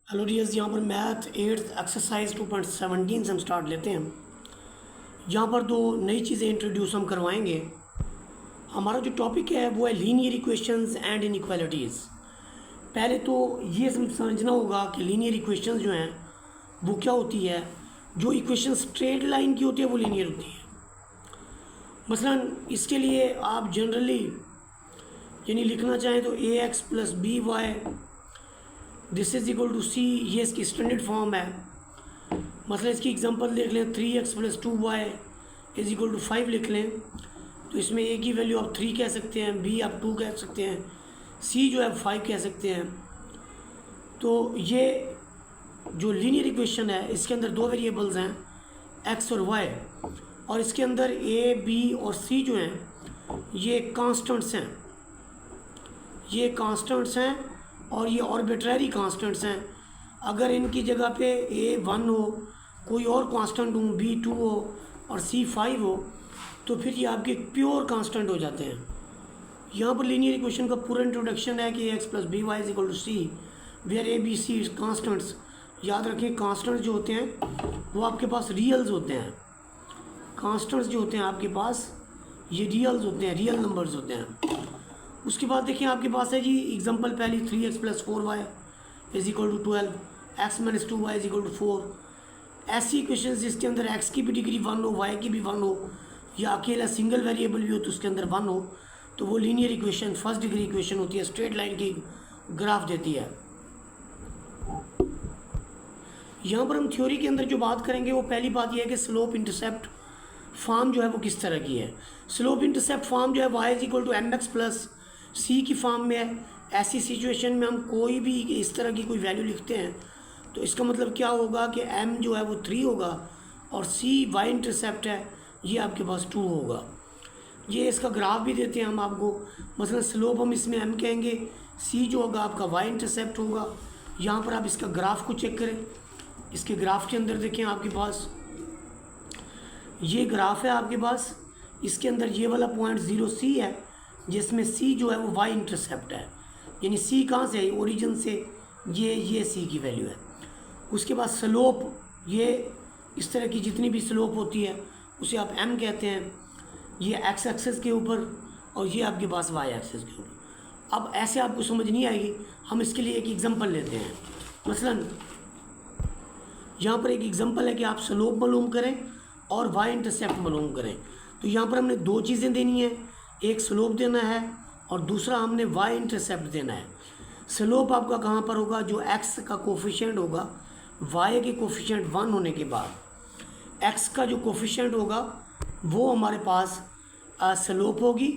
Hello dears, यहाँ पर math 8th exercise 2.17 से हम स्टार्ट लेते हैं। यहाँ पर दो नई चीज़ें इंट्रोड्यूस हम करवाएंगे। हमारा जो टॉपिक है वो है लीनियर इक्वेशंस एंड इनइक्वालिटीज़। पहले तो ये समझना होगा कि लीनियर इक्वेशंस जो हैं वो क्या होती है। जो इक्वेशन स्ट्रेट लाइन की होती है वो लीनियर होती है। मसलन इसके लिए आप जनरली यानी लिखना चाहें तो ax plus B Y this is equal to C, ये इसकी स्टैंडर्ड फॉर्म है। मतलब इसकी एग्जांपल देख लें, 3x plus 2y is equal to 5 लिख लें तो इसमें a की वैल्यू आप 3 कह सकते हैं, b आप 2 कह सकते हैं, c जो है 5 कह सकते हैं। तो ये जो लीनियर इक्वेशन है इसके अंदर दो वेरिएबल्स हैं x और y, और इसके अंदर a, b और c जो हैं ये कांस्टेंट्स हैं। ये कांस्टेंट्स हैं और ये आर्बिट्ररी कांस्टेंट्स हैं। अगर इनकी जगह पे a 1 हो, कोई और कांस्टेंट हो, b 2 हो और c 5 हो तो फिर ये आपके प्योर कांस्टेंट हो जाते हैं। यहाँ पर लीनियर इक्वेशन का पूरा इंट्रोडक्शन है कि x plus B y is equal to c where a b c constants. याद रखें, कांस्टेंट्स जो होते हैं वो आपके पास रियल्स होते हैं। कांस्टेंट्स जो होते हैं आपके पास ये रियल्स होते हैं, रियल नंबर्स होते हैं। उसके बाद देखिए आपके पास है जी एग्जांपल पहली 3x plus 4y is equal to 12, x minus 2y is equal to 4। ऐसी इक्वेशन जिसके अंदर x की भी डिग्री 1 हो, y की भी 1 हो, या अकेला सिंगल वेरिएबल भी हो तो उसके अंदर 1 हो, तो वो linear equation first degree equation होती है, स्ट्रेट लाइन की ग्राफ देती है। यहाँ पर हम थ्योरी के अंदर जो बात करेंगे वो पहली बात यह है कि स्लोप इंटरसेप्ट फॉर्म जो है वो किस तरह की है। स्लोप इंटरसेप्ट फॉर्म जो है y is equal to mx plus C की फॉर्म में है। ऐसी सिचुएशन में हम कोई भी इस तरह की कोई वैल्यू लिखते हैं तो इसका मतलब क्या होगा कि m जो है वो 3 होगा और c y इंटरसेप्ट है ये आपके पास 2 होगा। ये इसका ग्राफ भी देते हैं हम आपको। मतलब स्लोप हम इसमें m कहेंगे, c जो होगा आपका y इंटरसेप्ट होगा। यहाँ पर आप इसका ग्राफ को चेक करें। इसके ग्राफ के अंदर देखें आपके पास ये ग्राफ है आपके पास, इसके अंदर ये वाला पॉइंट 0c है जिसमें c जो है वो y इंटरसेप्ट है, यानी c कहाँ से है, ओरिजिन से ये c की वैल्यू है। उसके बाद स्लोप, ये इस तरह की जितनी भी स्लोप होती है उसे आप m कहते हैं। ये x एक्सेस के ऊपर और ये आपके पास y एक्सेस के ऊपर। अब ऐसे आपको समझ नहीं आएगी, हम इसके लिए एक एग्जांपल लेते हैं। मसलन यहाँ पर एक एग्जांपल है कि आप स्लोप मालूम करें और y इंटरसेप्ट मालूम करें। तो यहाँ पर हमने दो चीज़ें देनी है, एक स्लोप देना है और दूसरा हमने y इंटरसेप्ट देना है। स्लोप आपका कहाँ पर होगा, जो x का कोफिशिएंट होगा y के कोफिशिएंट 1 होने के बाद x का जो कोफिशिएंट होगा वो हमारे पास स्लोप होगी,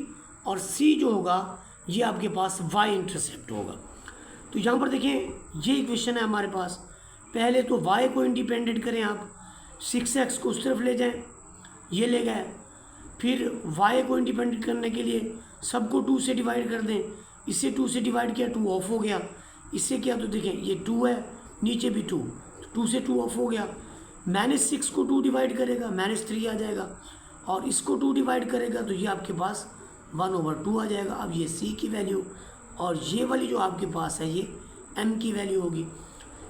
और c जो होगा ये आपके पास y इंटरसेप्ट होगा। तो यहाँ पर देखें ये इक्वेशन है हमारे पास। पहले तो y को इंडिपेंडेंट करें आप, 6x को उस तरफ ले जाएं, ये ले गए। फिर y को इंडिपेंडेंट करने के लिए सबको 2 से डिवाइड कर दें, इससे 2 से डिवाइड किया 2 ऑफ हो गया, इससे क्या तो देखें ये 2 है, नीचे भी 2, 2 से 2 ऑफ हो गया। -6 को 2 डिवाइड करेगा -3 आ जाएगा, और इसको 2 डिवाइड करेगा तो ये आपके पास 1/2 आ जाएगा। अब ये c की वैल्यू और ये वाली जो आपके पास है ये m की वैल्यू होगी।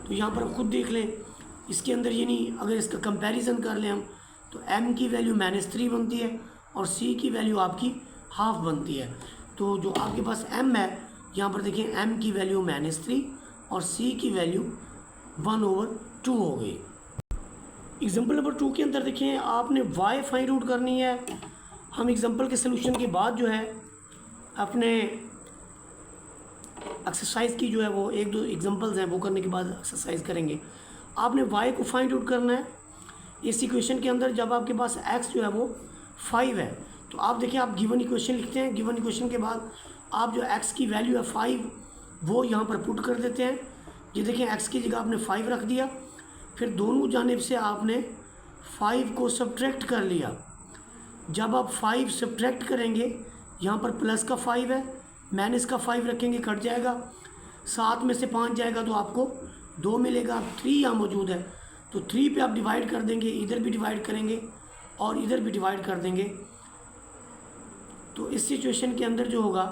तो यहाँ पर खुद देख लें, इसके अंदर यानी अगर इसका कंपैरिजन कर लें हम तो m की वैल्यू -3 बनती है और c की वैल्यू आपकी हाफ बनती है। तो जो आपके पास m है यहाँ पर देखें m की वैल्यू -3 और c की वैल्यू 1/2 हो गई। एग्जांपल नंबर 2 के अंदर देखें आपने y फाइंड आउट करनी है। हम एग्जांपल के सलूशन के बाद जो है अपने एक्सरसाइज की जो है वो 1-2 एग्जांपल्स हैं वो करने के बाद एक्सरसाइज करेंगे। आपने y को फाइंड आउट करना है इस इक्वेशन के अंदर। जब आपके पास x जो है वो 5 है तो आप देखिए आप गिवन इक्वेशन लिखते हैं। गिवन इक्वेशन के बाद आप जो x की वैल्यू है 5 वो यहाँ पर पुट कर देते हैं। ये देखिए x की जगह आपने 5 रख दिया, फिर दोनों जानिब से आपने 5 को सब्ट्रैक्ट कर लिया। जब आप 5 सब्ट्रैक्ट करेंगे यहाँ पर प्लस का 5 है, माइनस का 5 रखेंगे कट जाएगा, 7 में से 5 जाएगा तो आपको 2 मिलेगा। 3 यहाँ मौजूद है तो 3 पे आप डिवाइड कर देंगे, इधर भी डिवाइड करेंगे और इधर भी डिवाइड कर देंगे। तो इस सिचुएशन के अंदर जो होगा